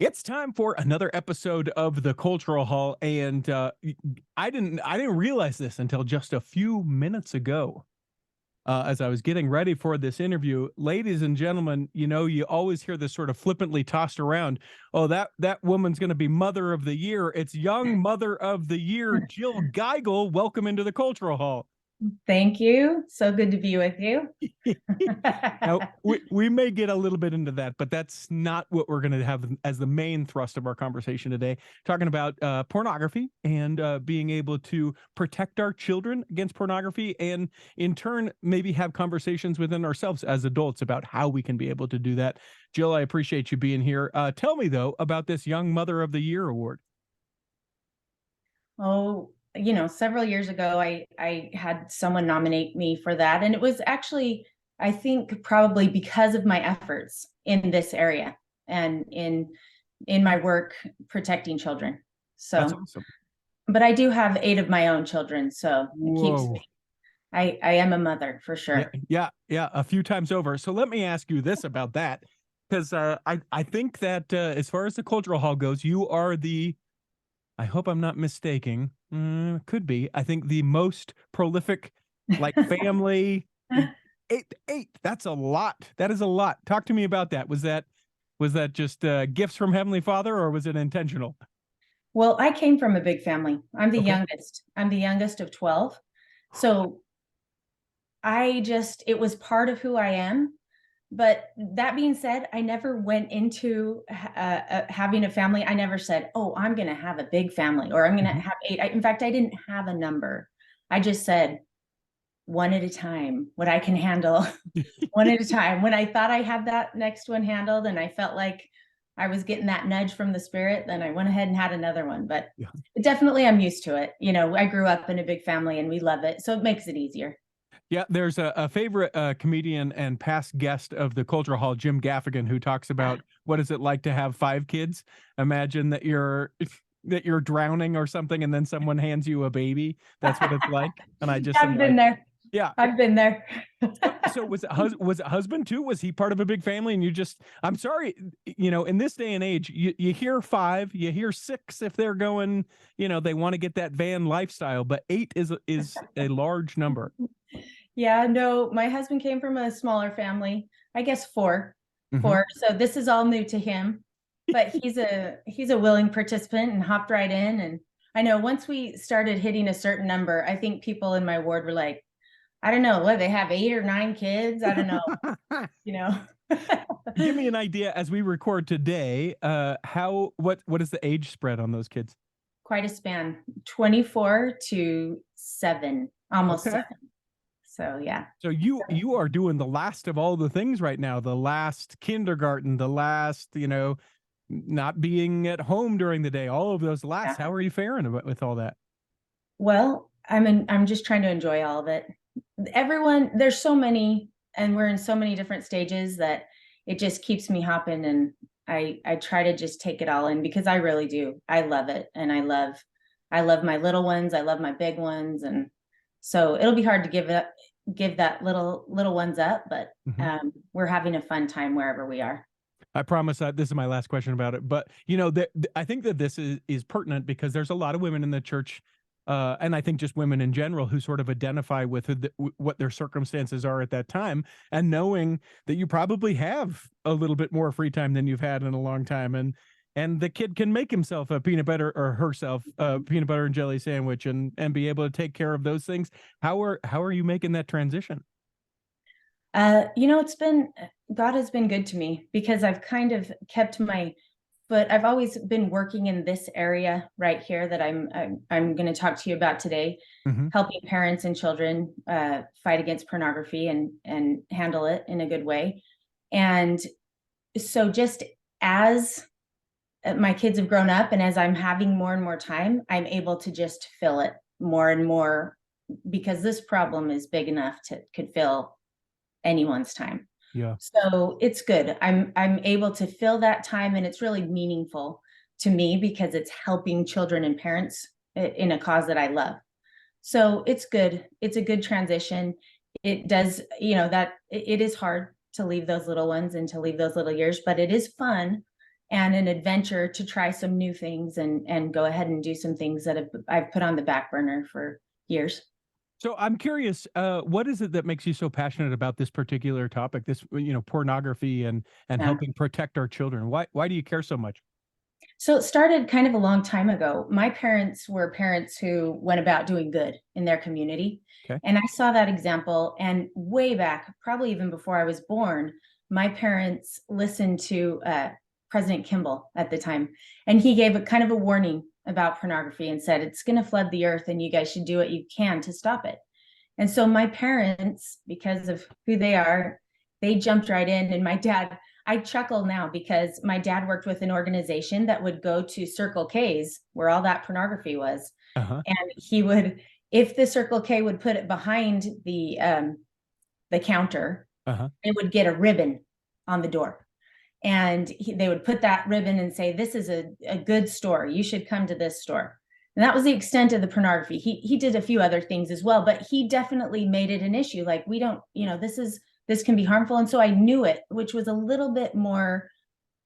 It's time for another episode of the Cultural Hall, and I didn't realize this until just a few minutes ago. As I was getting ready for this interview, ladies and gentlemen, you always hear this sort of flippantly tossed around. Oh, that woman's going to be Mother of the Year. It's Young Mother of the Year, Jill Geigel. Welcome into the Cultural Hall. Thank you. So good to be with you. Now, we may get a little bit into that, but that's not what we're going to have as the main thrust of our conversation today. Talking about pornography and being able to protect our children against pornography, and in turn, maybe have conversations within ourselves as adults about how we can be able to do that. Jill, I appreciate you being here. Tell me, though, about this Young Mother of the Year award. Oh, several years ago, I had someone nominate me for that. And it was actually, I think, probably because of my efforts in this area and in my work protecting children. That's So, awesome. but I do have 8 of my own children, so it keeps Whoa. me. I am a mother for Yeah, sure. yeah, yeah, a few times over. So let me ask you this about that, because I think that as far as the cultural hall goes, you are the, I hope I'm not mistaking, could be, I think the most prolific, like family. Eight. That's a lot. That is a lot. Talk to me about that. Was that just gifts from Heavenly Father, or was it intentional? Well, I came from a big family. I'm the Okay. youngest. I'm the youngest of 12. So it was part of who I am. But that being said, I never went into having a family. I never said, oh, I'm going to have a big family or I'm going to Mhm. have 8. In fact, I didn't have a number. I just said one at a time, what I can handle, one at a time. When I thought I had that next one handled and I felt like I was getting that nudge from the spirit, then I went ahead and had another one. But Yeah. definitely, I'm used to it. I grew up in a big family and we love it. So it makes it easier. Yeah, there's a favorite comedian and past guest of the Cultural Hall, Jim Gaffigan, who talks about what is it like to have 5 kids. Imagine that you're drowning or something, and then someone hands you a baby. That's what it's like. And I just am I've been like, there. yeah. I've been there. So was it husband too? Was he part of a big family? And you just, I'm sorry, in this day and age, you hear 5, you hear 6 if they're going, they want to get that van lifestyle, but 8 is a large number. Yeah, no, my husband came from a smaller family, I guess 4. Mhm. 4. So this is all new to him, but he's a willing participant and hopped right in. And I know once we started hitting a certain number, I think people in my ward were like, I don't know, what they have 8 or 9 kids. I don't know, you know. Give me an idea as we record today. What is the age spread on those kids? Quite a span, 24 to 7, almost Okay. 7. So yeah. So you are doing the last of all the things right now. The last kindergarten, the last, not being at home during the day. All of those last. Yeah. How are you faring with all that? Well, I'm just trying to enjoy all of it. There's so many, and we're in so many different stages that it just keeps me hopping, and I try to just take it all in because I really do. I love it, and I love my little ones, I love my big ones, and so it'll be hard to give that little ones up, but Mhm. we're having a fun time wherever we are. I promise that this is my last question about it. But I think that this is pertinent because there's a lot of women in the church, and I think just women in general who sort of identify with what their circumstances are at that time, and knowing that you probably have a little bit more free time than you've had in a long time, and the kid can make himself a peanut butter or herself a peanut butter and jelly sandwich and be able to take care of those things. How are you making that transition? It's been God has been good to me because I've kind of kept my foot. I've always been working in this area right here that I'm going to talk to you about today, Hmm. helping parents and children fight against pornography and handle it in a good way. And so, just as my kids have grown up, and as I'm having more and more time, I'm able to just fill it more and more because this problem is big enough to could fill anyone's time. Yeah. So it's good. I'm able to fill that time and it's really meaningful to me because it's helping children and parents in a cause that I love. So it's good. It's a good transition. It does, that it is hard to leave those little ones and to leave those little years, but it is fun and an adventure to try some new things and go ahead and do some things that I've put on the back burner for years. So I'm curious, what is it that makes you so passionate about this particular topic, this, pornography and Yeah. helping protect our children? Why do you care so much? So it started kind of a long time ago. My parents were parents who went about doing good in their community. Okay. And I saw that example. And way back, probably even before I was born, my parents listened to President Kimball at the time. And he gave a kind of a warning about pornography and said, it's going to flood the earth and you guys should do what you can to stop it. And so my parents, because of who they are, they jumped right in. And my dad, I chuckle now because my dad worked with an organization that would go to Circle K's where all that pornography was. Uh-huh. And he would, if the Circle K would put it behind the counter, Uh-huh. they would get a ribbon on the door. And they would put that ribbon and say, this is a good store. You should come to this store. And that was the extent of the pornography. He did a few other things as well, but he definitely made it an issue. Like, we don't, this can be harmful. And so I knew it, which was a little bit more,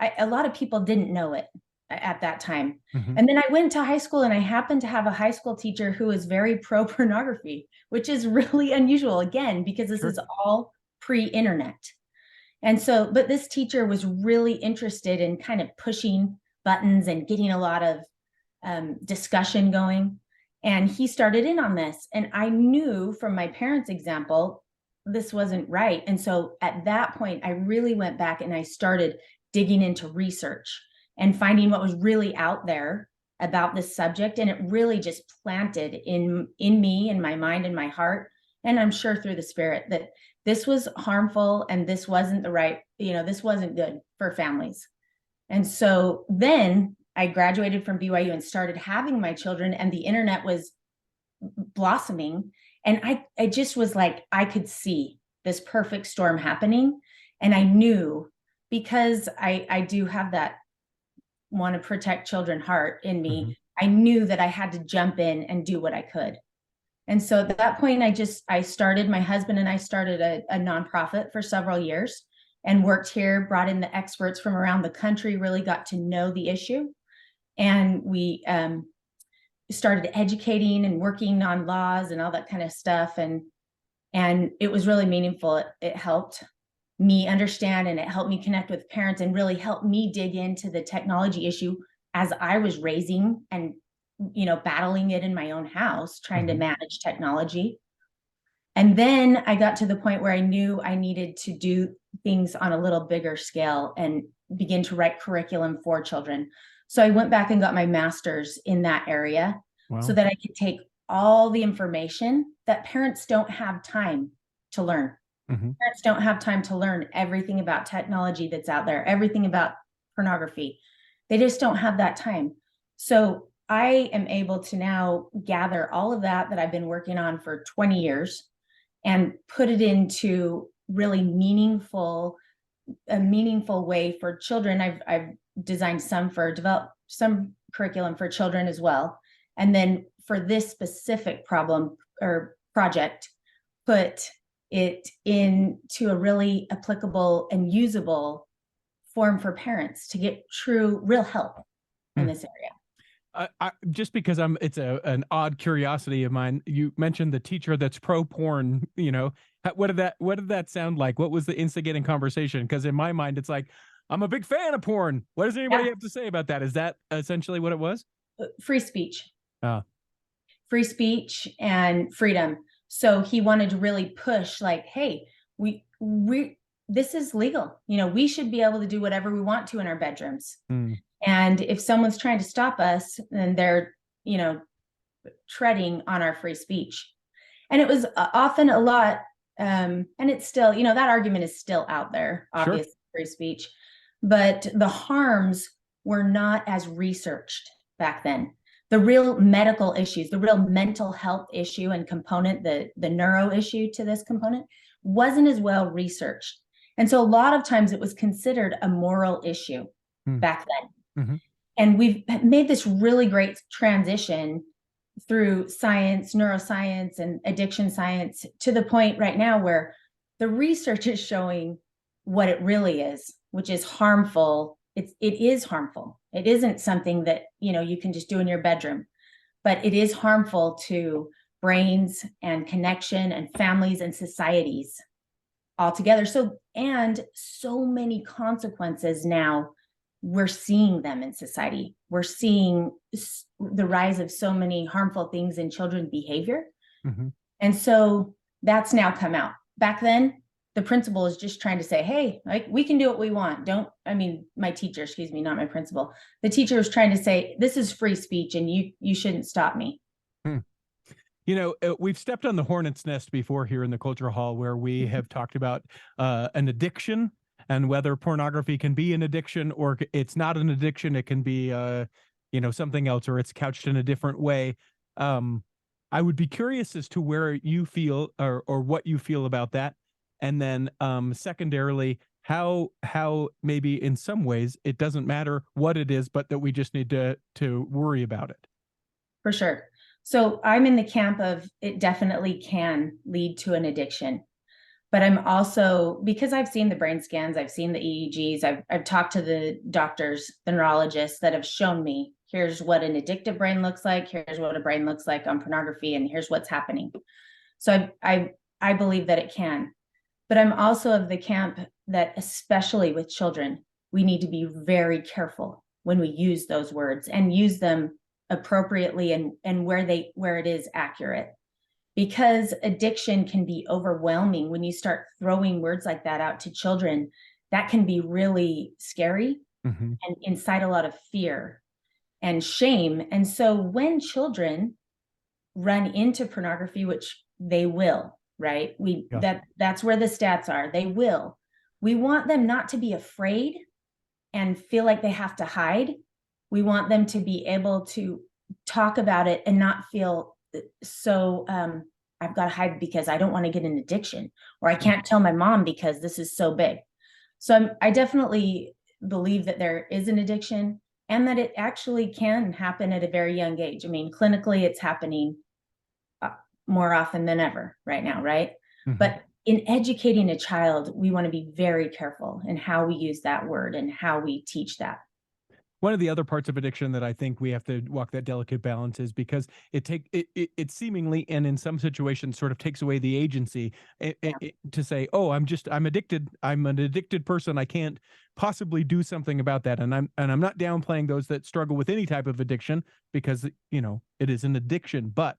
a lot of people didn't know it at that time. Mm-hmm. And then I went to high school and I happened to have a high school teacher who was very pro pornography, which is really unusual, again, because this is all pre-internet. And so, but this teacher was really interested in kind of pushing buttons and getting a lot of discussion going. And he started in on this. And I knew from my parents' example, this wasn't right. And so at that point, I really went back and I started digging into research and finding what was really out there about this subject. And it really just planted in me, in my mind, in my heart, and I'm sure through the spirit, that this was harmful and this wasn't the right, this wasn't good for families. And so then I graduated from BYU and started having my children, and the internet was blossoming. And I just was like, I could see this perfect storm happening. And I knew, because I do have that want to protect children heart in me, mm-hmm. I knew that I had to jump in and do what I could. And so at that point, my husband and I started a nonprofit for several years and worked here, brought in the experts from around the country, really got to know the issue. And we started educating and working on laws and all that kind of stuff. And it was really meaningful. It helped me understand, and it helped me connect with parents, and really helped me dig into the technology issue as I was raising and, battling it in my own house, trying mm-hmm. to manage technology. And then I got to the point where I knew I needed to do things on a little bigger scale and begin to write curriculum for children. So I went back and got my master's in that area. Wow. So that I could take all the information that parents don't have time to learn. Mm-hmm. Parents don't have time to learn everything about technology that's out there, everything about pornography. They just don't have that time. So I am able to now gather all of that I've been working on for 20 years and put it into really a meaningful way for children. I've designed developed some curriculum for children as well. And then for this specific problem or project, put it into a really applicable and usable form for parents to get real help in this area. Just because it's an odd curiosity of mine. You mentioned the teacher that's pro porn. What did that sound like? What was the instigating conversation? Because in my mind, it's like, I'm a big fan of porn. What does anybody have to say about that? Is that essentially what it was? Free speech. Free speech and freedom. So he wanted to really push, like, hey, this is legal. We should be able to do whatever we want to in our bedrooms. And if someone's trying to stop us, then they're, treading on our free speech. And it was often a lot, and it's still, that argument is still out there, obviously, sure. Free speech. But the harms were not as researched back then. The real medical issues, the real mental health issue and component, the neuro issue to this component, wasn't as well researched. And so a lot of times it was considered a moral issue back then. Mm-hmm. And we've made this really great transition through science, neuroscience, and addiction science to the point right now where the research is showing what it really is, which is harmful. it is harmful. It isn't something that, you can just do in your bedroom, but it is harmful to brains and connection and families and societies altogether. And so many consequences now, we're seeing them in society. We're seeing the rise of so many harmful things in children's behavior. Mm-hmm. And so that's now come out. Back then, the principal is just trying to say, hey, like, we can do what we want. My teacher, excuse me, not my principal. The teacher was trying to say, this is free speech and you shouldn't stop me. We've stepped on the hornet's nest before here in the Cultural Hall, where we have talked about an addiction and whether pornography can be an addiction or it's not an addiction. It can be, something else, or it's couched in a different way. I would be curious as to where you feel or what you feel about that. And then secondarily, how maybe in some ways it doesn't matter what it is, but that we just need to worry about it. For sure. So I'm in the camp of it definitely can lead to an addiction. But I'm also, because I've seen the brain scans, I've seen the EEGs, I've talked to the doctors, the neurologists that have shown me, here's what an addictive brain looks like, here's what a brain looks like on pornography, and here's what's happening. So I believe that it can. But I'm also of the camp that, especially with children, we need to be very careful when we use those words and use them appropriately and where it is accurate. Because addiction can be overwhelming when you start throwing words like that out to children. That can be really scary and incite a lot of fear and shame. And so when children run into pornography, which they will, right? That's where the stats are. They will. We want them not to be afraid and feel like they have to hide. We want them to be able to talk about it and not feel so I've got to hide because I don't want to get an addiction, or I can't tell my mom because this is so big. So I definitely believe that there is an addiction and that it actually can happen at a very young age. I mean, clinically, it's happening more often than ever right now, right? But in educating a child, we want to be very careful in how we use that word and how we teach that. One of the other parts of addiction that I think we have to walk that delicate balance is because it seemingly, and in some situations, sort of takes away the agency to say, oh, I'm addicted. I'm an addicted person. I can't possibly do something about that. And I'm not downplaying those that struggle with any type of addiction, because, it is an addiction. But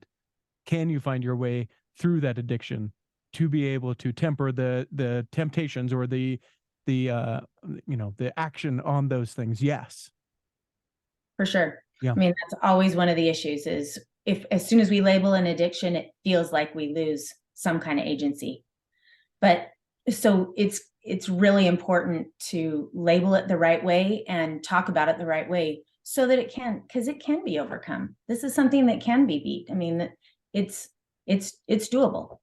can you find your way through that addiction to be able to temper the temptations or the action on those things? Yes. For sure. Yeah. I mean, that's always one of the issues is if as soon as we label an addiction, it feels like we lose some kind of agency. But so it's really important to label it the right way and talk about it the right way so that because it can be overcome. This is something that can be beat. I mean, it's doable.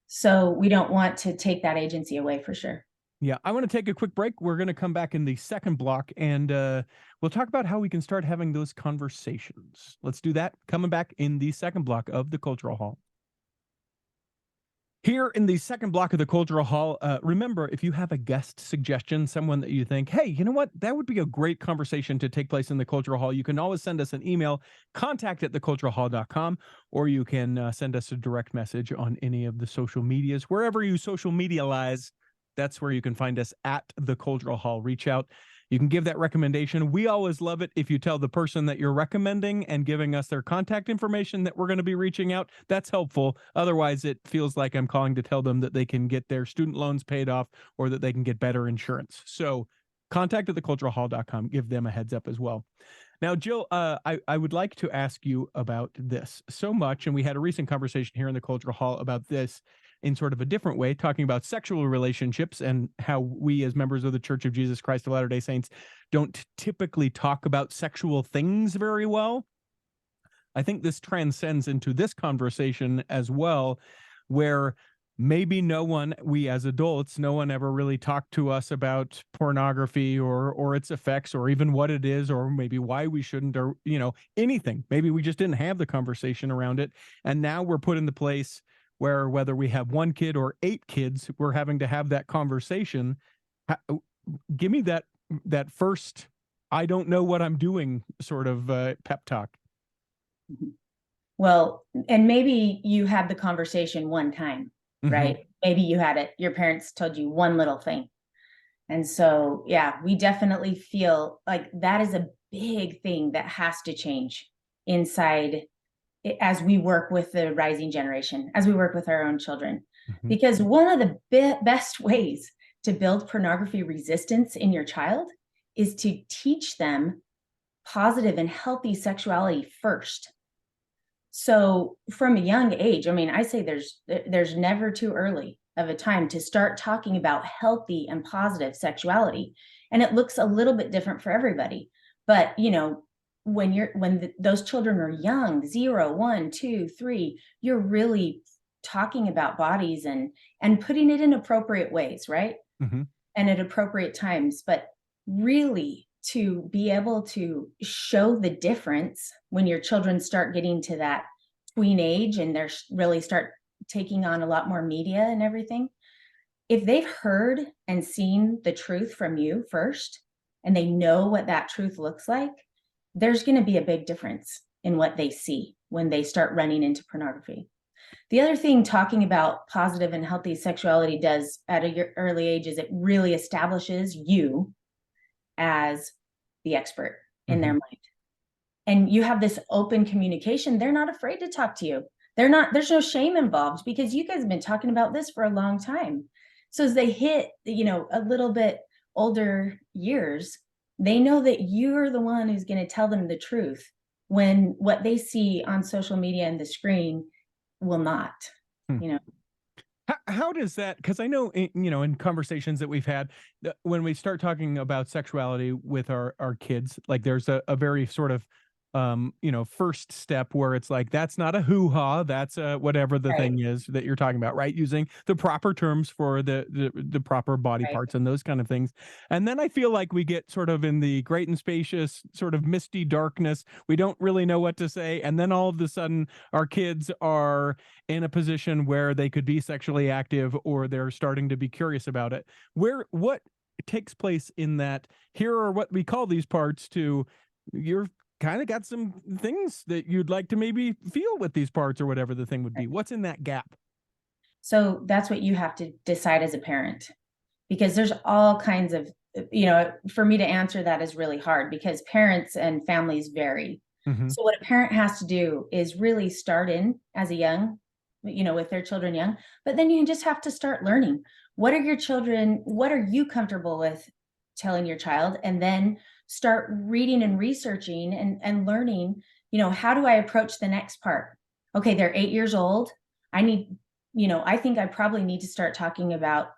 So we don't want to take that agency away, for sure. Yeah, I want to take a quick break. We're going to come back in the second block, and we'll talk about how we can start having those conversations. Let's do that. Coming back in the second block of the Cultural Hall. Here in the second block of the Cultural Hall, remember, if you have a guest suggestion, someone that you think, hey, you know what, that would be a great conversation to take place in the Cultural Hall, you can always send us an email, contact@theculturalhall.com, or you can send us a direct message on any of the social medias. Wherever you social medialize, that's where you can find us at the Cultural Hall. Reach out. You can give that recommendation. We always love it if you tell the person that you're recommending and giving us their contact information that we're going to be reaching out. That's helpful. Otherwise, it feels like I'm calling to tell them that they can get their student loans paid off or that they can get better insurance. So contact@theculturalhall.com. Give them a heads up as well. Now, Jill, I would like to ask you about this so much, and we had a recent conversation here in the Cultural Hall about this in sort of a different way, talking about sexual relationships and how we as members of the Church of Jesus Christ of Latter-day Saints don't typically talk about sexual things very well. I think this transcends into this conversation as well, where maybe we as adults, no one ever really talked to us about pornography or its effects, or even what it is, or maybe why we shouldn't, or, anything. Maybe we just didn't have the conversation around it. And now we're put in the place where whether we have one kid or 8 kids, we're having to have that conversation. Give me that that first, I don't know what I'm doing sort of pep talk. Well, and maybe you had the conversation one time, right? Mm-hmm. Maybe you had it, your parents told you one little thing. And so, yeah, we definitely feel like that is a big thing that has to change inside as we work with the rising generation, as we work with our own children. Mm-hmm. Because one of the best ways to build pornography resistance in your child is to teach them positive and healthy sexuality first. So from a young age, I mean, I say there's never too early of a time to start talking about healthy and positive sexuality. And it looks a little bit different for everybody. But, you know, when those children are young, 0, 1, 2, 3, you're really talking about bodies and putting it in appropriate ways, right? Mm-hmm. And at appropriate times. But really, to be able to show the difference when your children start getting to that tween age and they're really start taking on a lot more media and everything, if they've heard and seen the truth from you first and they know what that truth looks like, there's going to be a big difference in what they see when they start running into pornography. The other thing talking about positive and healthy sexuality does at an early age is it really establishes you as the expert in their mind. And you have this open communication. They're not afraid to talk to you. There's no shame involved because you guys have been talking about this for a long time. So as they hit, you know, a little bit older years, they know that you're the one who's going to tell them the truth when what they see on social media and the screen will not, you know. How does that, because I know, in conversations that we've had, when we start talking about sexuality with our kids, like there's a very sort of, first step where it's like, that's not a hoo-ha, that's whatever the Right, thing is that you're talking about, right? Using the proper terms for the proper body right. parts and those kind of things. And then I feel like we get sort of in the great and spacious sort of misty darkness. We don't really know what to say. And then all of a sudden our kids are in a position where they could be sexually active or they're starting to be curious about it. What takes place in that, here are what we call these parts, to you're kind of got some things that you'd like to maybe feel with these parts or whatever the thing would be. What's in that gap? So that's what you have to decide as a parent, because there's all kinds of, for me to answer that is really hard because parents and families vary. Mm-hmm. So what a parent has to do is really start in as a young, with their children young, but then you just have to start learning. What are you comfortable with telling your child? And then start reading and researching and learning, how do I approach the next part? Okay, they're 8 years old. I think I probably need to start talking about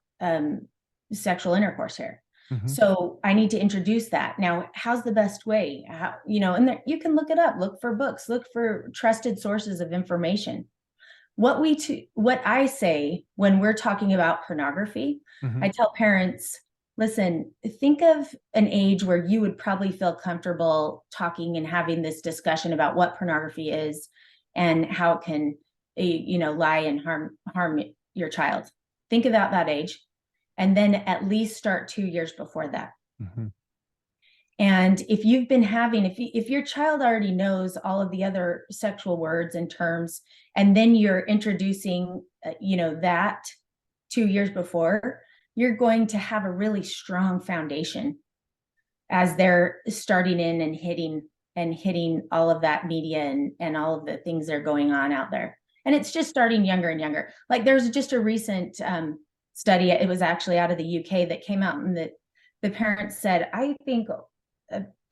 sexual intercourse here. Mm-hmm. So I need to introduce that. Now, how's the best way? And you can look it up, look for books, look for trusted sources of information. What I say when we're talking about pornography, Mm-hmm. I tell parents, listen, think of an age where you would probably feel comfortable talking and having this discussion about what pornography is and how it can, lie and harm your child. Think about that age, and then at least start 2 years before that. Mm-hmm. And if you've been if your child already knows all of the other sexual words and terms, and then you're introducing, that 2 years before, you're going to have a really strong foundation as they're starting in and hitting all of that media and all of the things that are going on out there. And it's just starting younger and younger. Like there's just a recent study, it was actually out of the UK, that came out, and that the parents said, I think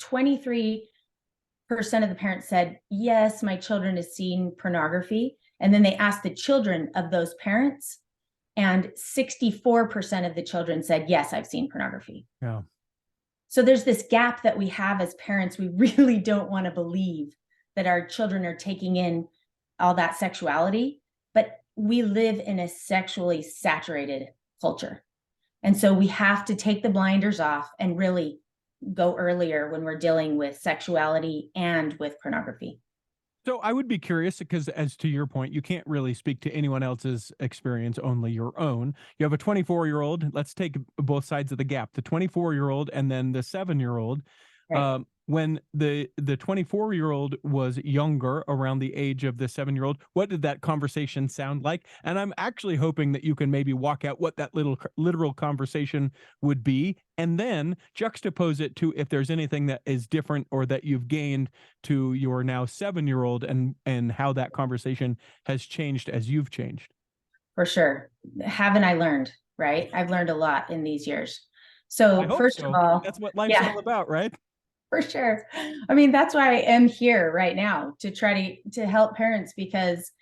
23% of the parents said, yes, my children has seen pornography. And then they asked the children of those parents, and 64% of the children said, yes, I've seen pornography. Yeah. So there's this gap that we have as parents. We really don't want to believe that our children are taking in all that sexuality, but we live in a sexually saturated culture. And so we have to take the blinders off and really go earlier when we're dealing with sexuality and with pornography. So I would be curious because, as to your point, you can't really speak to anyone else's experience, only your own. You have a 24-year-old. Let's take both sides of the gap, the 24-year-old and then the 7-year-old. Right. When the 24-year-old was younger, around the age of the 7-year-old, what did that conversation sound like? And I'm actually hoping that you can maybe walk out what that little literal conversation would be, and then juxtapose it to if there's anything that is different or that you've gained to your now 7-year-old, and how that conversation has changed as you've changed. For sure. Haven't I learned, right? I've learned a lot in these years. I So hope first of so. all, That's what life's yeah, all about, right? for sure. I mean, that's why I am here right now, to try to help parents, because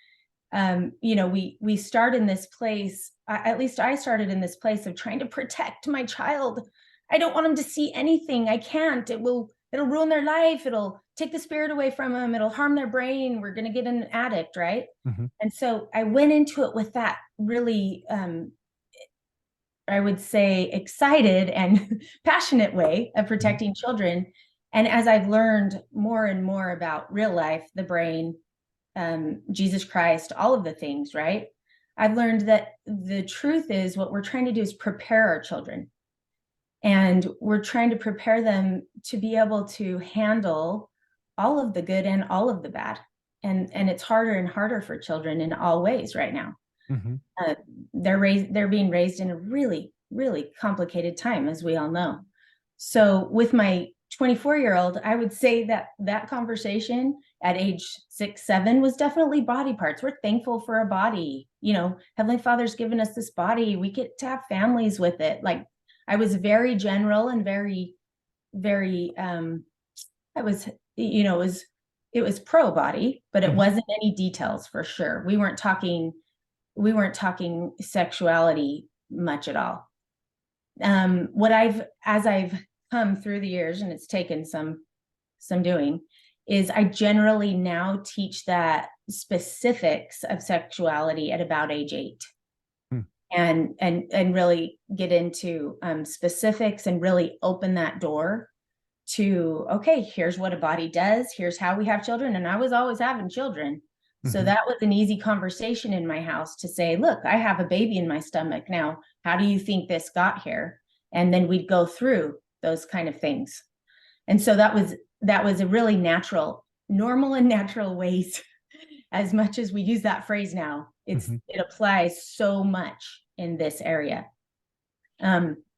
we start in this place, at least I started in this place of trying to protect my child. I don't want them to see anything. I can't. It'll ruin their life. It'll take the spirit away from them. It'll harm their brain. We're going to get an addict, right? Mhm. And so I went into it with that really, I would say, excited and passionate way of protecting children. And as I've learned more and more about real life, the brain, Jesus Christ, all of the things, right? I've learned that the truth is, what we're trying to do is prepare our children. And we're trying to prepare them to be able to handle all of the good and all of the bad. And it's harder and harder for children in all ways right now. Mhm. They're being raised in a really, really complicated time, as we all know. So with my 24-year-old, I would say that that conversation at age 6, 7 was definitely body parts. We're thankful for a body. Heavenly Father's given us this body. We get to have families with it. Like, I was very general and very, very, I was, it was pro body, but it Mhm. wasn't any details for sure. We weren't talking sexuality much at all. As I've come through the years, and it's taken some doing, is I generally now teach that specifics of sexuality at about age 8. Hmm. And really get into specifics, and really open that door to, okay, here's what a body does, here's how we have children. And I was always having children. So Mhm. that was an easy conversation in my house to say, look, I have a baby in my stomach now. How do you think this got here? And then we'd go through those kind of things. And so that was a really normal and natural ways. As much as we use that phrase now, Mhm. it applies so much in this area.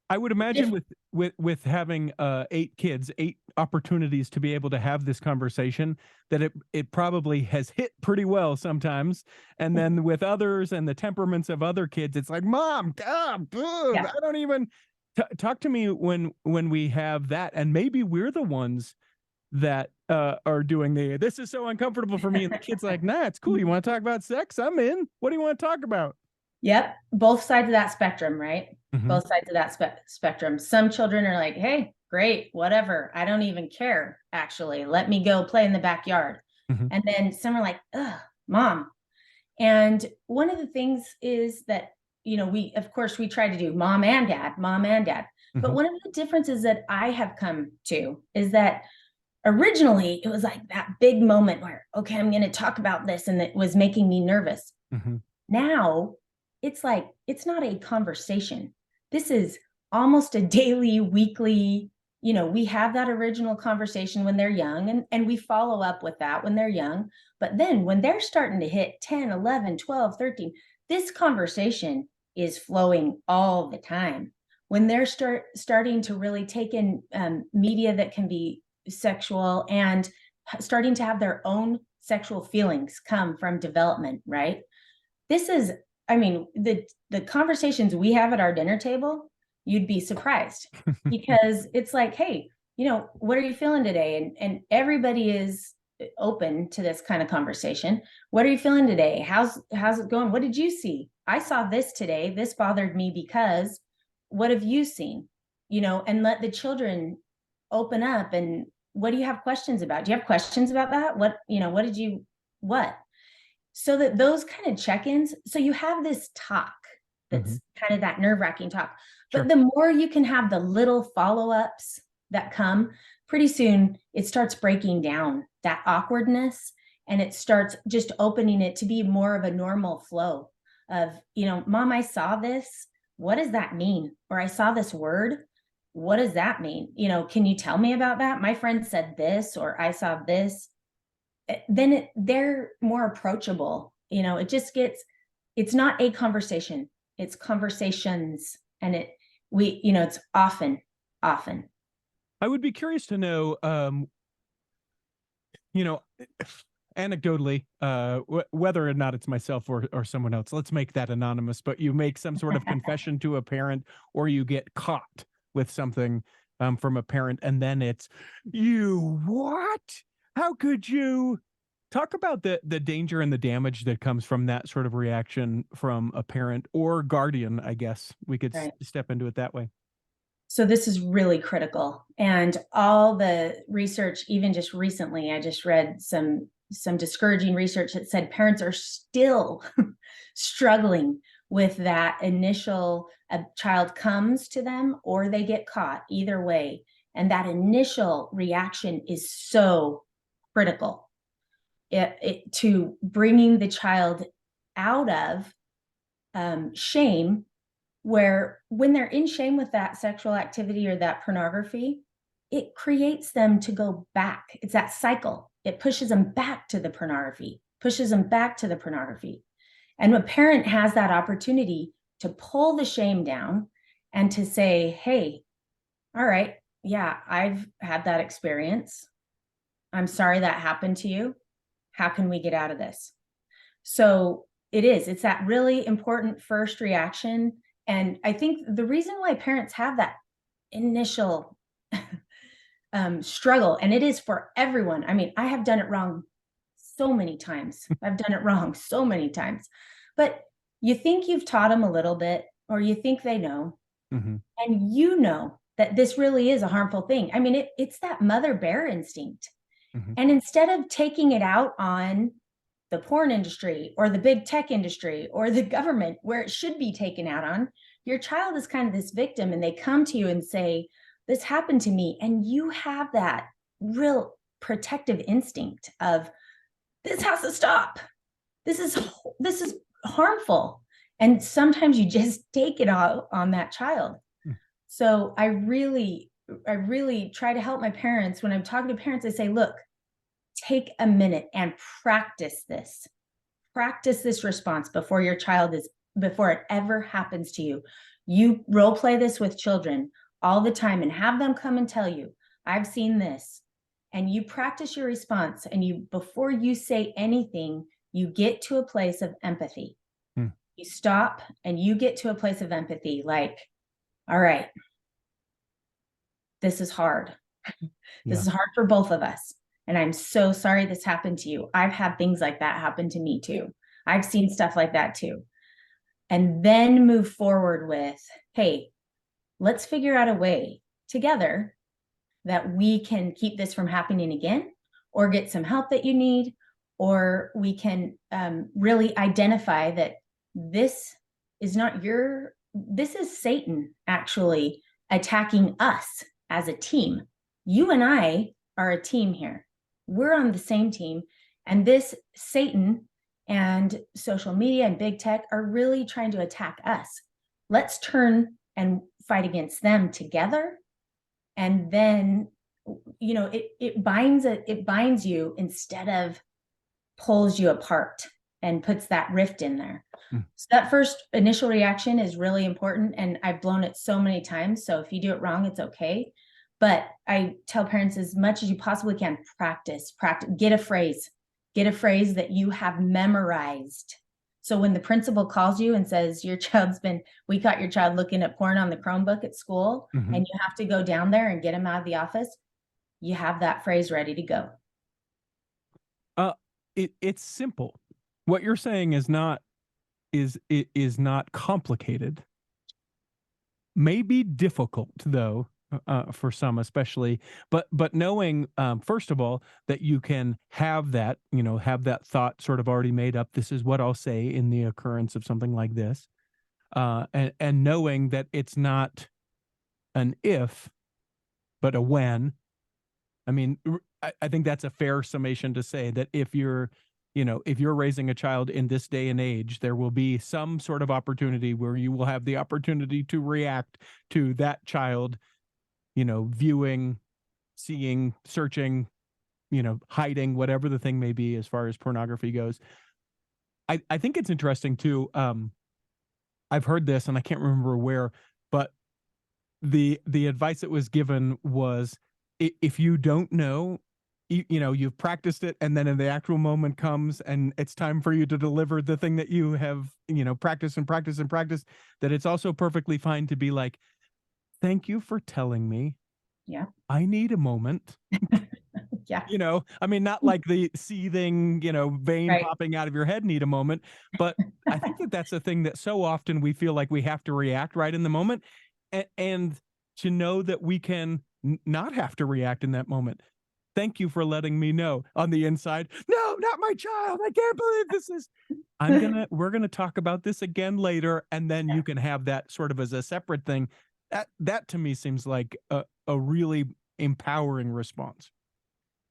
I would imagine If, with having 8 kids, 8 opportunities to be able to have this conversation, that it probably has hit pretty well sometimes, and then with others and the temperaments of other kids, it's like, Mom, Dad, ugh, yeah, I don't even talk to me when we have that, and maybe we're the ones that are doing this is so uncomfortable for me, and the kid's like, Nah, it's cool. You want to talk about sex? I'm in. What do you want to talk about? yep, both sides of that spectrum, right? Hmm. Both sides of that spectrum. Some children are like, hey, great, whatever. I don't even care, actually. Let me go play in the backyard. Hmm. And then some are like, ugh, Mom. And one of the things is that, of course, we try to do mom and dad, mom and dad. But Hmm. one of the differences that I have come to is that originally it was like that big moment where, okay, I'm going to talk about this. And it was making me nervous. Hmm. Now it's like, it's not a conversation. This is almost a daily, weekly, we have that original conversation when they're young, and we follow up with that when they're young. But then when they're starting to hit 10, 11, 12, 13, this conversation is flowing all the time. When they're starting to really take in media that can be sexual, and starting to have their own sexual feelings come from development, right? This is, I mean, the conversations we have at our dinner table, you'd be surprised, because it's like, hey, what are you feeling today? And everybody is open to this kind of conversation. What are you feeling today? How's it going? What did you see? I saw this today. This bothered me because, what have you seen? And let the children open up. And what do you have questions about? Do you have questions about that? What did you, what? So that those kind of check-ins, so you have this talk Hmm. that's kind of that nerve-wracking talk. But Sure. the more you can have the little follow-ups that come, pretty soon it starts breaking down that awkwardness. and it starts just opening it to be more of a normal flow of, Mom, I saw this. What does that mean? Or I saw this word. What does that mean? Can you tell me about that? My friend said this, or I saw this. Then they're more approachable. It's not a conversation, it's conversations. And it's often. I would be curious to know, anecdotally, whether or not it's myself or someone else. Let's make that anonymous. But you make some sort of confession to a parent, or you get caught with something from a parent, and then it's, you what? How could you? Talk about the danger and the damage that comes from that sort of reaction from a parent or guardian. I guess we could Right. step into it that way. So this is really critical. And all the research, even just recently, I just read some discouraging research that said parents are still struggling with that initial, a child comes to them or they get caught, either way. And that initial reaction is so critical to bringing the child out of shame, where when they're in shame with that sexual activity or that pornography, it creates them to go back. It's that cycle. It pushes them back to the pornography, And a parent has that opportunity to pull the shame down and to say, hey, all right, yeah, I've had that experience. I'm sorry that happened to you. How can we get out of this? So it's that really important first reaction. And I think the reason why parents have that initial struggle, and it is for everyone. I mean, I have done it wrong so many times. But you think you've taught them a little bit, or you think they know, and you know that this really is a harmful thing. I mean, it's that mother bear instinct. And instead of taking it out on the porn industry or the big tech industry or the government, where it should be taken out on, your child is kind of this victim, and they come to you and say, this happened to me. And you have that real protective instinct of, this has to stop. This is harmful. And sometimes you just take it out on that child. So I really try to help my parents. When I'm talking to parents, I say, look, take a minute and practice this response before it ever happens to you. You role play this with children all the time and have them come and tell you, I've seen this. And you practice your response, and before you say anything, you get to a place of empathy. You stop and you get to a place of empathy, like, all right, this is hard. This is hard for both of us. And I'm so sorry this happened to you. I've had things like that happen to me too. I've seen stuff like that too. And then move forward with, hey, let's figure out a way together that we can keep this from happening again, or get some help that you need, or we can really identify that this is Satan actually attacking us as a team. You and I are a team here. We're on the same team. And this Satan and social media and big tech are really trying to attack us. Let's turn and fight against them together. And then, it binds you instead of pulls you apart and puts that rift in there. So that first initial reaction is really important. And I've blown it so many times. So if you do it wrong, it's okay. But I tell parents, as much as you possibly can, practice, get a phrase that you have memorized. So when the principal calls you and says, we caught your child looking at porn on the Chromebook at school, and you have to go down there and get him out of the office, you have that phrase ready to go. It's simple. What you're saying is not complicated. Maybe difficult though, for some especially, but knowing, first of all, that you can have that thought sort of already made up. This is what I'll say in the occurrence of something like this, and knowing that it's not an if, but a when, I mean, I think that's a fair summation to say that if you're, if you're raising a child in this day and age, there will be some sort of opportunity where you will have the opportunity to react to that child, viewing, seeing, searching, hiding, whatever the thing may be as far as pornography goes. I think it's interesting too. I've heard this and I can't remember where, but the advice that was given was, if you don't know, you've practiced it, and then in the actual moment comes and it's time for you to deliver the thing that you have, practiced and practiced and practiced, that it's also perfectly fine to be like, thank you for telling me. Yeah. I need a moment. Yeah. I mean, not like the seething, vein Right. popping out of your head need a moment, but I think that that's a thing that so often we feel like we have to react right in the moment, and to know that we can not have to react in that moment. Thank you for letting me know on the inside. No, not my child. I can't believe this is. We're gonna talk about this again later, and then you can have that sort of as a separate thing. That to me seems like a really empowering response.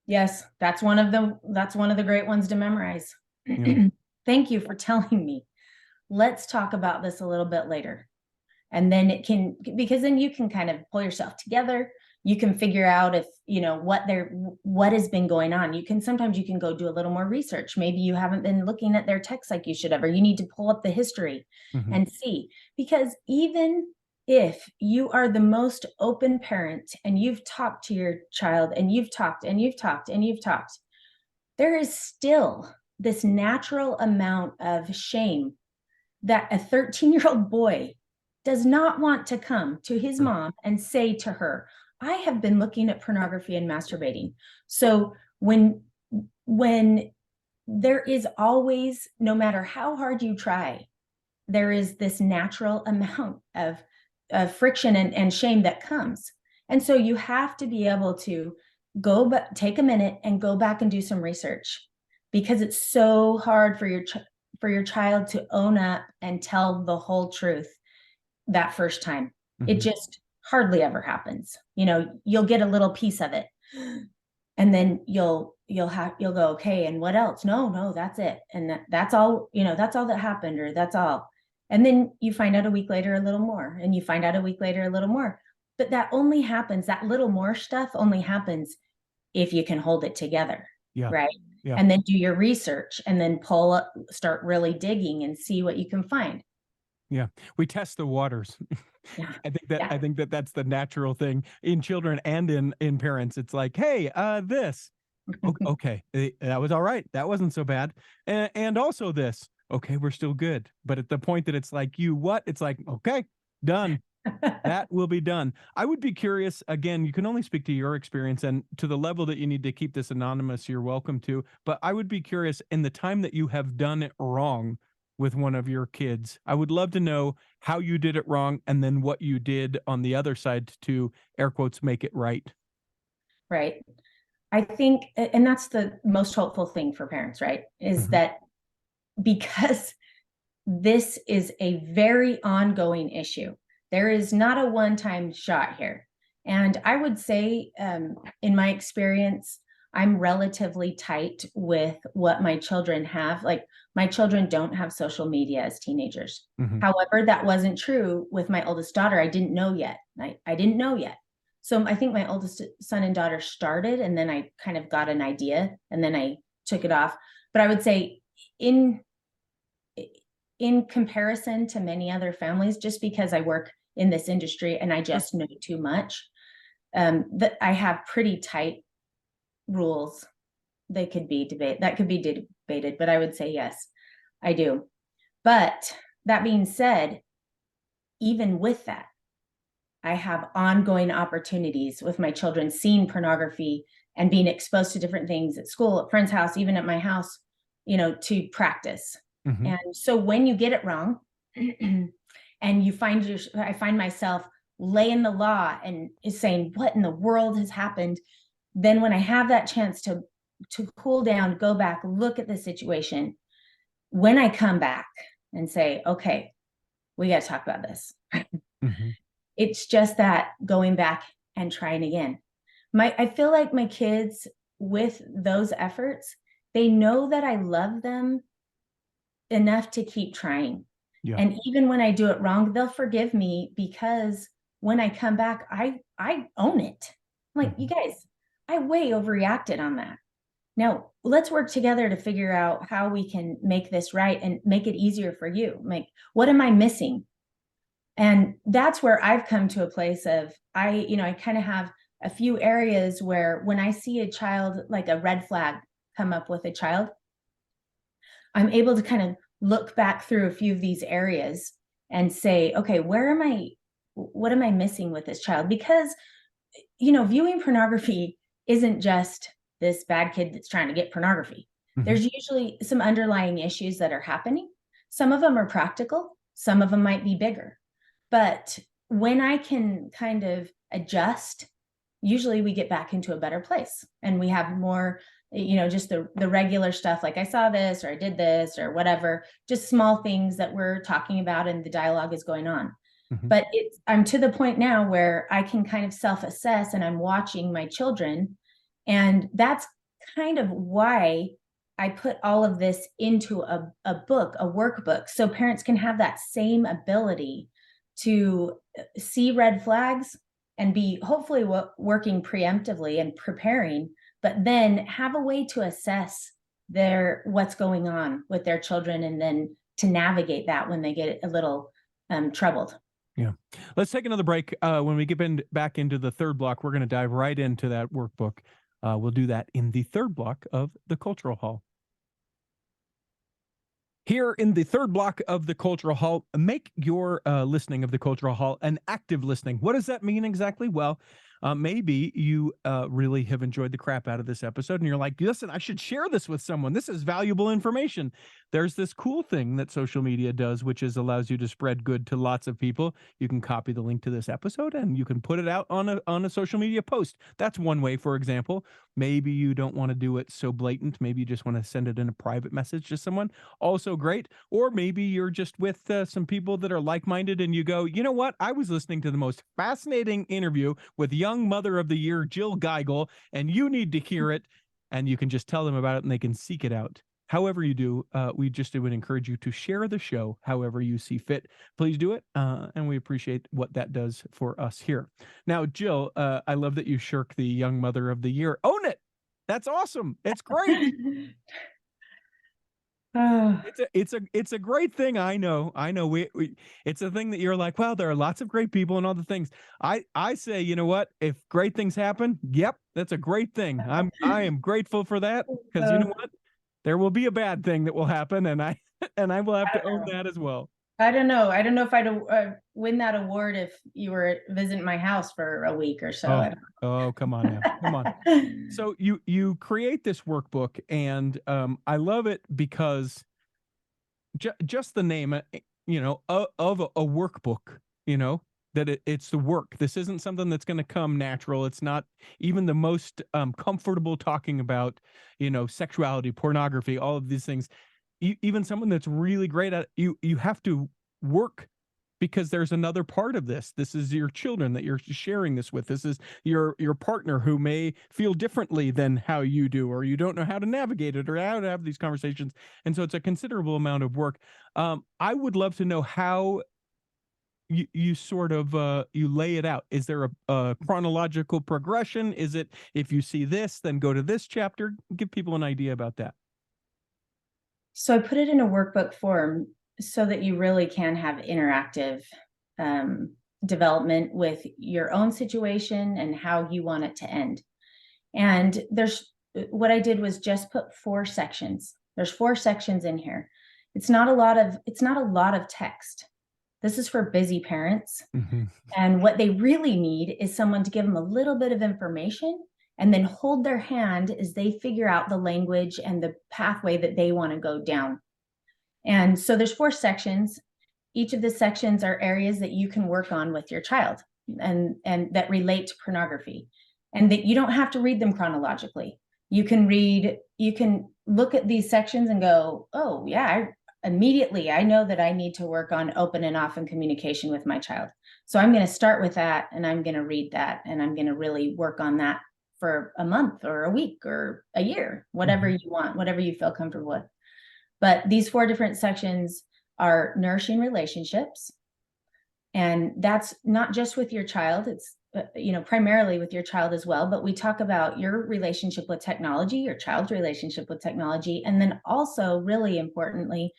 Yes, that's one of the great ones to memorize. Yeah. Thank you for telling me. Let's talk about this a little bit later. And then because then you can kind of pull yourself together. You can figure out if, what has been going on. Sometimes you can go do a little more research. Maybe you haven't been looking at their text like you should have, or you need to pull up the history and see, because even if you are the most open parent and you've talked to your child and you've talked and you've talked and you've talked, there is still this natural amount of shame that a 13-year-old boy does not want to come to his mom and say to her, I have been looking at pornography and masturbating. So when there is always, no matter how hard you try, there is this natural amount of friction and shame that comes. And so you have to be able to take a minute and go back and do some research, because it's so hard for your child to own up and tell the whole truth that first time. It just hardly ever happens. You'll get a little piece of it, and then you'll go, okay, and what else? No, that's it. And that's all, that's all that happened, or that's all. And then you find out a week later a little more, and you find out a week later a little more. But that little more stuff only happens if you can hold it together. Yeah. Right. Yeah. And then do your research, and then start really digging and see what you can find. Yeah. We test the waters. Yeah. I think that that's the natural thing in children and in parents. It's like, hey, this. Okay, that was all right. That wasn't so bad. And also this. Okay, we're still good. But at the point that it's like, it's like, okay, done. That will be done. I would be curious, again, you can only speak to your experience, and to the level that you need to keep this anonymous, you're welcome to. But I would be curious, in the time that you have done it wrong with one of your kids, I would love to know how you did it wrong, and then what you did on the other side to, air quotes, make it right. Right. I think, and that's the most hopeful thing for parents, right? Is that because this is a very ongoing issue. There is not a one-time shot here. And I would say, in my experience, I'm relatively tight with what my children have. Like, my children don't have social media as teenagers. However, that wasn't true with my oldest daughter. I didn't know yet. I didn't know yet. So I think my oldest son and daughter started, and then I kind of got an idea, and then I took it off. But I would say, in comparison to many other families, just because I work in this industry and I just know too much, that I have pretty tight rules. That could be debated, but I would say yes, I do. But that being said, even with that, I have ongoing opportunities with my children seeing pornography and being exposed to different things at school, at friend's house, even at my house, to practice. And so when you get it wrong, and I find myself laying the law and is saying, what in the world has happened? Then when I have that chance to cool down, go back, look at the situation, when I come back and say, okay, we got to talk about this. It's just that going back and trying again. I feel like my kids, with those efforts, they know that I love them enough to keep trying. Yeah. And even when I do it wrong, they'll forgive me, because when I come back, I own it. I'm like, you guys, I way overreacted on that. Now let's work together to figure out how we can make this right and make it easier for you. Like, what am I missing? And that's where I've come to a place of, I kind of have a few areas where when I see a child, like a red flag come up with a child, I'm able to kind of look back through a few of these areas and say, okay, what am I missing with this child? Because, viewing pornography isn't just this bad kid that's trying to get pornography. There's usually some underlying issues that are happening. Some of them are practical, some of them might be bigger. But when I can kind of adjust, usually we get back into a better place and we have more, just the regular stuff, like I saw this or I did this or whatever, just small things that we're talking about and the dialogue is going on. But I'm to the point now where I can kind of self-assess, and I'm watching my children. And that's kind of why I put all of this into a book, a workbook, so parents can have that same ability to see red flags and be hopefully working preemptively and preparing, but then have a way to assess what's going on with their children, and then to navigate that when they get a little troubled. Yeah. Let's take another break. When we get back into the third block, we're going to dive right into that workbook. We'll do that in the third block of the Cultural Hall. Here in the third block of the Cultural Hall, make your listening of the Cultural Hall an active listening. What does that mean exactly? Well, maybe you really have enjoyed the crap out of this episode and you're like, listen, I should share this with someone. This is valuable information. There's this cool thing that social media does, which is allows you to spread good to lots of people. You can copy the link to this episode and you can put it out on a social media post. That's one way, for example. Maybe you don't want to do it so blatant. Maybe you just want to send it in a private message to someone. Also great. Or maybe you're just with some people that are like-minded and you go, you know what? I was listening to the most fascinating interview with Young Mother of the Year, Jill Geigel, and you need to hear it. And you can just tell them about it and they can seek it out. However you do, we just would encourage you to share the show however you see fit. Please do it, and we appreciate what that does for us here. Now, Jill, I love that you shirk the Young Mother of the Year. Own it! That's awesome. It's great. It's a great thing. I know. We it's a thing that you're like, well, there are lots of great people and all the things. I say, you know what? If great things happen, yep, that's a great thing. I am grateful for that, because you know what? There will be a bad thing that will happen, and I will have to own that as well. I don't know if I'd win that award if you were visiting my house for a week or so. Oh, come on now. Come on. So you create this workbook, and I love it because just the name, of a workbook, that it's the work. This isn't something that's going to come natural. It's not even the most comfortable talking about, sexuality, pornography, all of these things. Even someone that's really great at it, you have to work, because there's another part of this. This is your children that you're sharing this with. This is your partner who may feel differently than how you do, or you don't know how to navigate it or how to have these conversations. And so it's a considerable amount of work. I would love to know how you sort of you lay it out. Is there a chronological progression? Is it, if you see this, then go to this chapter? Give people an idea about that. So I put it in a workbook form so that you really can have interactive development with your own situation and how you want it to end. And what I did was just put 4 sections. There's 4 sections in here. It's not a lot of text. This is for busy parents. And what they really need is someone to give them a little bit of information and then hold their hand as they figure out the language and the pathway that they want to go down. And so there's 4 sections. Each of the sections are areas that you can work on with your child and that relate to pornography. And that you don't have to read them chronologically. You can look at these sections and go, oh yeah, immediately I know that I need to work on open and often communication with my child. So I'm going to start with that, and I'm going to read that, and I'm going to really work on that for a month or a week or a year, whatever you want, whatever you feel comfortable with. But these 4 different sections are nourishing relationships. And that's not just with your child, it's primarily with your child as well, but we talk about your relationship with technology, your child's relationship with technology, and then also, really importantly,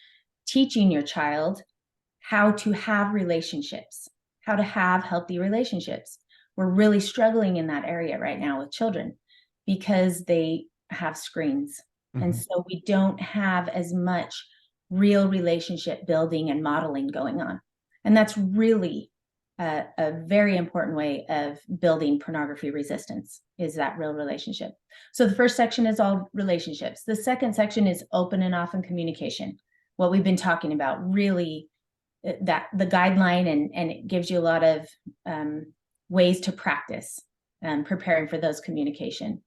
teaching your child how to have relationships, how to have healthy relationships. We're really struggling in that area right now with children because they have screens. And so we don't have as much real relationship building and modeling going on. And that's really a very important way of building pornography resistance, is that real relationship. So the first section is all relationships. The second section is open and often communication. What we've been talking about, really, that the guideline, and it gives you a lot of ways to practice preparing for that communication.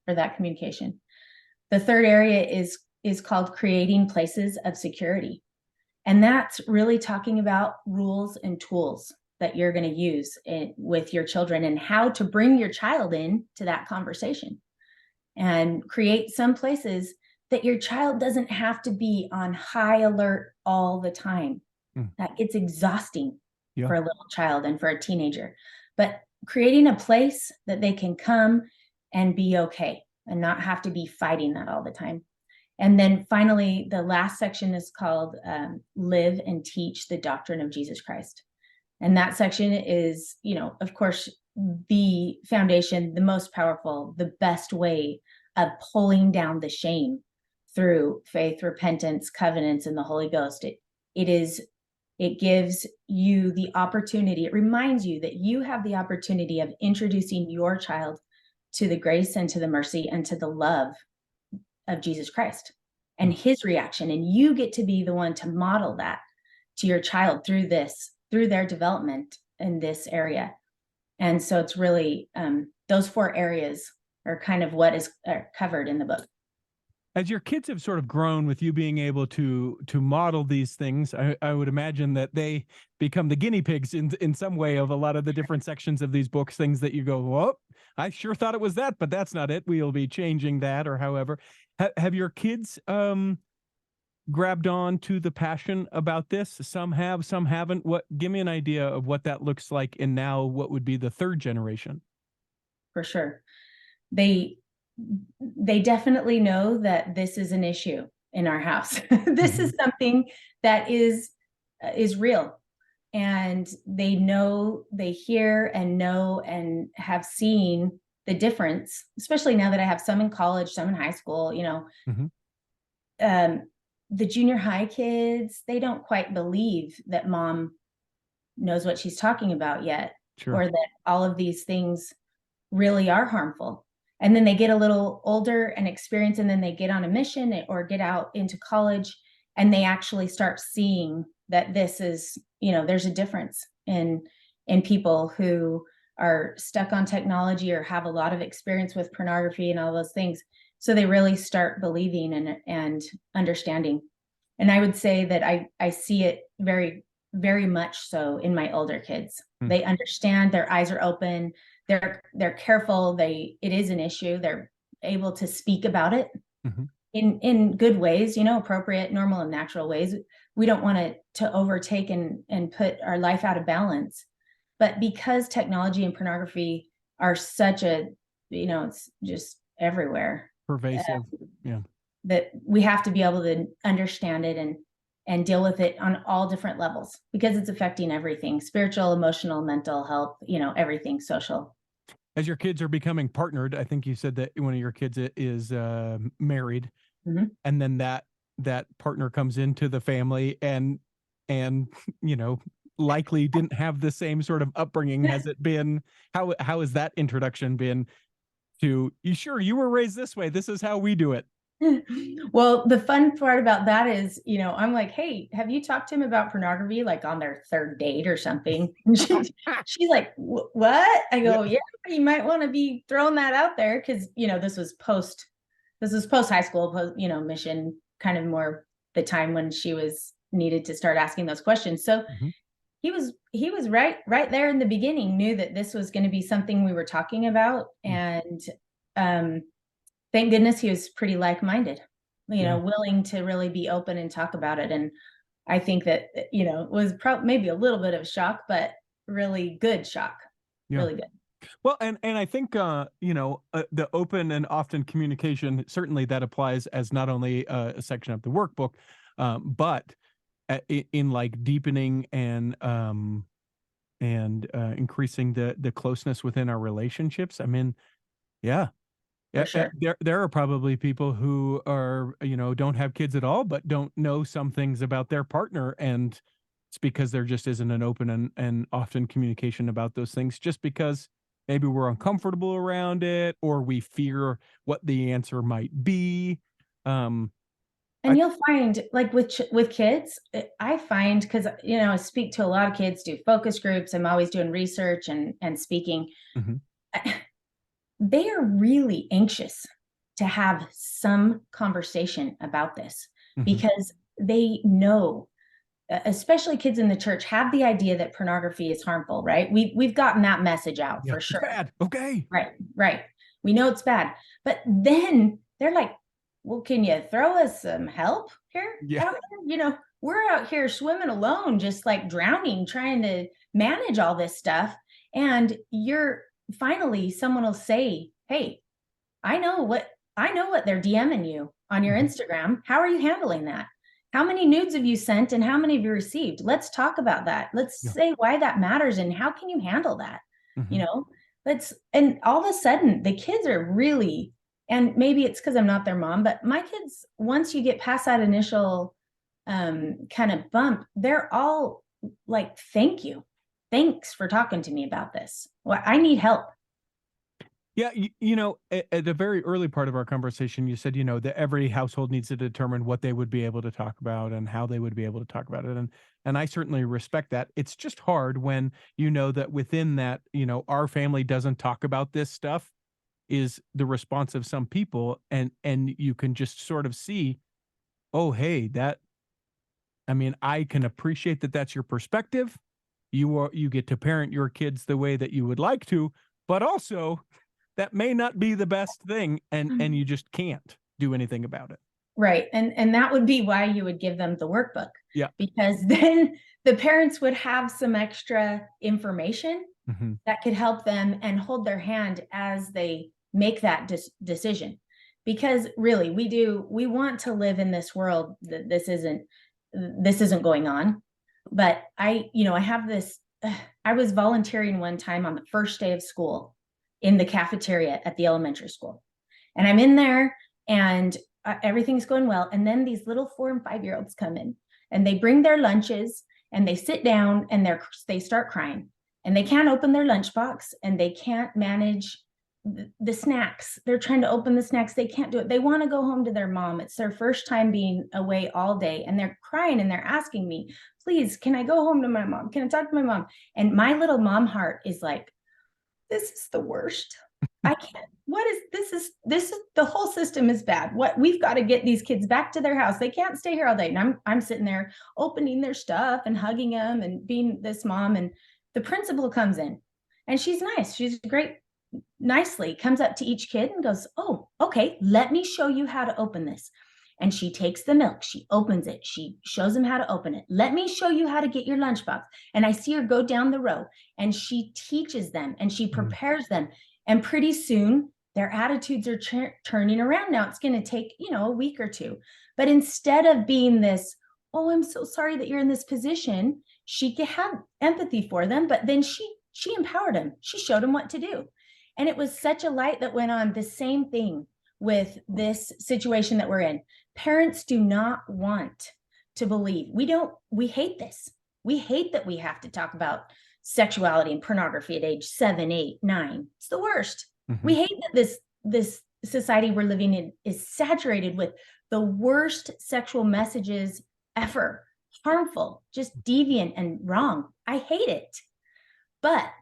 The third area is called creating places of security. And that's really talking about rules and tools that you're going to use with your children, and how to bring your child in to that conversation, and create some places that your child doesn't have to be on high alert all the time. That gets exhausting for a little child and for a teenager. But creating a place that they can come and be okay and not have to be fighting that all the time. And then finally, the last section is called Live and Teach the Doctrine of Jesus Christ. And that section is, of course, the foundation, the most powerful, the best way of pulling down the shame through faith, repentance, covenants, and the Holy Ghost. It gives you the opportunity, it reminds you that you have the opportunity of introducing your child to the grace and to the mercy and to the love of Jesus Christ and his reaction. And you get to be the one to model that to your child through their development in this area. And so it's really, those 4 areas are kind of what is covered in the book. As your kids have sort of grown with you being able to model these things, I would imagine that they become the guinea pigs in some way of a lot of the different sections of these books, things that you go, well, I sure thought it was that, but that's not it. We'll be changing that, or however. Have your kids grabbed on to the passion about this? Some have, some haven't. Give me an idea of what that looks like in now what would be the 3rd generation. For sure. They definitely know that this is an issue in our house. This is something that is real. And they know, they hear and know and have seen the difference, especially now that I have some in college, some in high school, the junior high kids, they don't quite believe that mom knows what she's talking about yet, or that all of these things really are harmful. And then they get a little older and experience, and then they get on a mission or get out into college, and they actually start seeing that this is, there's a difference in people who are stuck on technology or have a lot of experience with pornography and all those things. So they really start believing and understanding. And I would say that I see it very, very much so in my older kids. They understand, their eyes are open, they're careful, it is an issue, they're able to speak about it in good ways, appropriate, normal, and natural ways. We don't want it to overtake and put our life out of balance. But because technology and pornography are such it's just everywhere. Pervasive. That we have to be able to understand it and deal with it on all different levels, because it's affecting everything: spiritual, emotional, mental health, everything, social. As your kids are becoming partnered, I think you said that one of your kids is married, and then that partner comes into the family and likely didn't have the same sort of upbringing. Has it been, how has that introduction been to, you were raised this way, this is how we do it? Well, the fun part about that is, I'm like, hey, have you talked to him about pornography, like on their 3rd date or something? And she's like, what? I go, yeah, you might want to be throwing that out there, because this was post high school, mission, kind of more the time when she was needed to start asking those questions. So he was right there in the beginning, knew that this was going to be something we were talking about, and thank goodness he was pretty like-minded, Yeah. willing to really be open and talk about it. And I think that, it was maybe a little bit of shock, but really good shock, Yeah. really good. Well, and I think the open and often communication, certainly that applies as not only a section of the workbook, but in like deepening and increasing the closeness within our relationships. I mean, yeah. For Yeah, sure. there are probably people who are, don't have kids at all, but don't know some things about their partner, and it's because there just isn't an open and often communication about those things, just because maybe we're uncomfortable around it, or we fear what the answer might be. Um, And I you'll find, like, with kids, I find, because I speak to a lot of kids, do focus groups. I'm always doing research and speaking. Mhm, They are really anxious to have some conversation about this, mhm. because they know, especially kids in the church, have the idea that pornography is harmful, right? We've gotten that message out Yeah, for it's sure. bad. Okay. Right, right. We know it's bad. But then they're like, well, can you throw us some help here Yeah. out here? We're out here swimming alone, just like drowning, trying to manage all this stuff. And you're finally, someone will say, hey, I know what they're DMing you on your Mhm. Instagram. How are you handling that? How many nudes have you sent and how many have you received? Let's talk about that. Let's Yeah. say why that matters and how can you handle that? You Mhm. know, and all of a sudden the kids are really, and maybe it's because I'm not their mom, but my kids, once you get past that initial kind of bump, they're all like, thank you. Thanks for talking to me about this. Well, I need help. Yeah, at the very early part of our conversation, you said, that every household needs to determine what they would be able to talk about and how they would be able to talk about it. And I certainly respect that. It's just hard when you know that within that, our family doesn't talk about this stuff is the response of some people, and you can just sort of see, oh, hey, I mean, I can appreciate that that's your perspective. You get to parent your kids the way that you would like to, but also that may not be the best thing, and you just can't do anything about it. Right, and that would be why you would give them the workbook, Yeah. because then the parents would have some extra information Mhm. that could help them and hold their hand as they make that decision. Because really, we want to live in this world that this isn't going on. But I have this. I was volunteering one time on the first day of school in the cafeteria at the elementary school, and I'm in there, and everything's going well. And then these little 4 and 5 year olds come in, and they bring their lunches, and they sit down, and they start crying, and they can't open their lunchbox, and they can't manage the snacks. They're trying to open the snacks. They can't do it. They want to go home to their mom. It's their first time being away all day, and they're crying and they're asking me, please, can I go home to my mom? Can I talk to my mom? And my little mom heart is like, this is the worst. I can't. What is this is the whole system is bad. What, we've got to get these kids back to their house. They can't stay here all day. And I'm sitting there opening their stuff and hugging them and being this mom. And the principal comes in, and she's nice. She's great, nicely comes up to each kid and goes, oh, okay, let me show you how to open this. And she takes the milk, she opens it, she shows them how to open it. Let me show you how to get your lunchbox. And I see her go down the row, and she teaches them and she Mm. prepares them. And pretty soon their attitudes are turning around. Now it's going to take, a week or two. But instead of being this, oh, I'm so sorry that you're in this position, she had empathy for them, but then she empowered them. She showed them what to do. And it was such a light that went on. The same thing with this situation that we're in. Parents do not want to believe. We hate this. We hate that we have to talk about sexuality and pornography at age 7, 8, 9. It's the worst. We Mhm. hate that this society we're living in is saturated with the worst sexual messages ever. Harmful, just deviant and wrong. I hate it. But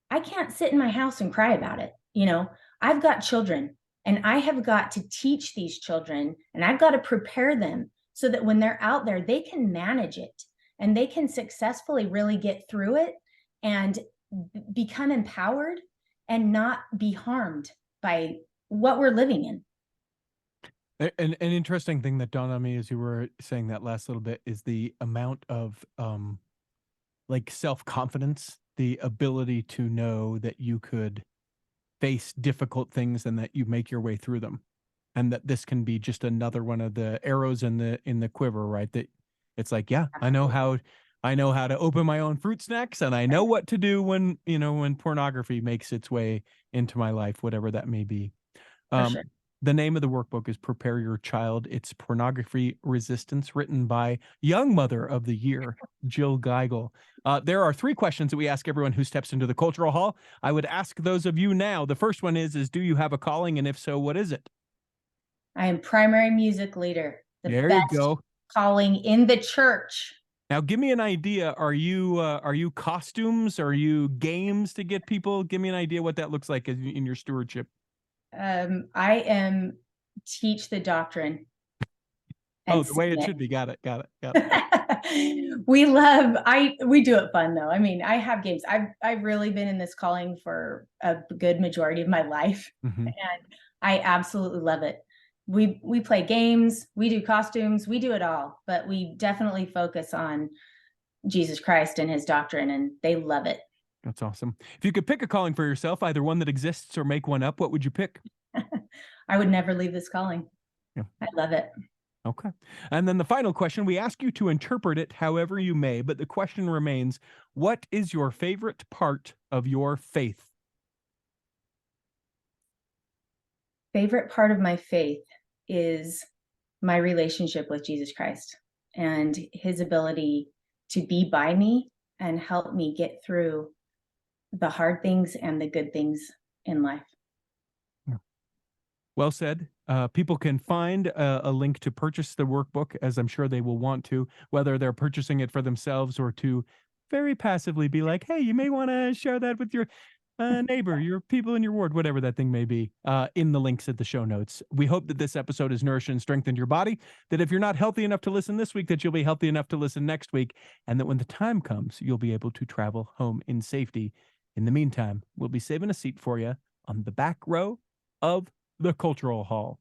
I can't sit in my house and cry about it. I've got children, and I have got to teach these children, and I've got to prepare them so that when they're out there, they can manage it and they can successfully really get through it and become empowered and not be harmed by what we're living in. An interesting thing that dawned on me as you were saying that last little bit is the amount of like self-confidence, the ability to know that you could face difficult things and that you make your way through them. And that this can be just another one of the arrows in the quiver, right? That it's like, yeah, I know how to open my own fruit snacks, and I know what to do when, when pornography makes its way into my life, whatever that may be. For Um, sure. the name of the workbook is Prepare Your Child. It's Pornography Resistance, written by Young Mother of the Year, Jill Geigel. There are 3 questions that we ask everyone who steps into the cultural hall. I would ask those of you now. The first one is do you have a calling? And if so, what is it? I am primary music leader, the There you best go. calling in the church. Now, give me an idea. Are you costumes? Are you games to get people? Give me an idea what that looks like in your stewardship. I am teach the doctrine Oh, and the way sing it it. should be. Got it. Got it. Got it. We do it fun though. I mean, I have games. I've really been in this calling for a good majority of my life, Mhm. and I absolutely love it. We play games, we do costumes, we do it all, but we definitely focus on Jesus Christ and his doctrine, and they love it. That's awesome. If you could pick a calling for yourself, either one that exists or make one up, what would you pick? I would never leave this calling. Yeah. I love it. Okay. And then the final question, we ask you to interpret it however you may, but the question remains, what is your favorite part of your faith? Favorite part of my faith is my relationship with Jesus Christ and his ability to be by me and help me get through the hard things and the good things in life. Well said. People can find a link to purchase the workbook, as I'm sure they will want to, whether they're purchasing it for themselves or to very passively be like, hey, you may want to share that with your neighbor, your people in your ward, whatever that thing may be, in the links at the show notes. We hope that this episode has nourished and strengthened your body, that if you're not healthy enough to listen this week, that you'll be healthy enough to listen next week, and that when the time comes, you'll be able to travel home in safety. In the meantime, we'll be saving a seat for you on the back row of the Cultural Hall.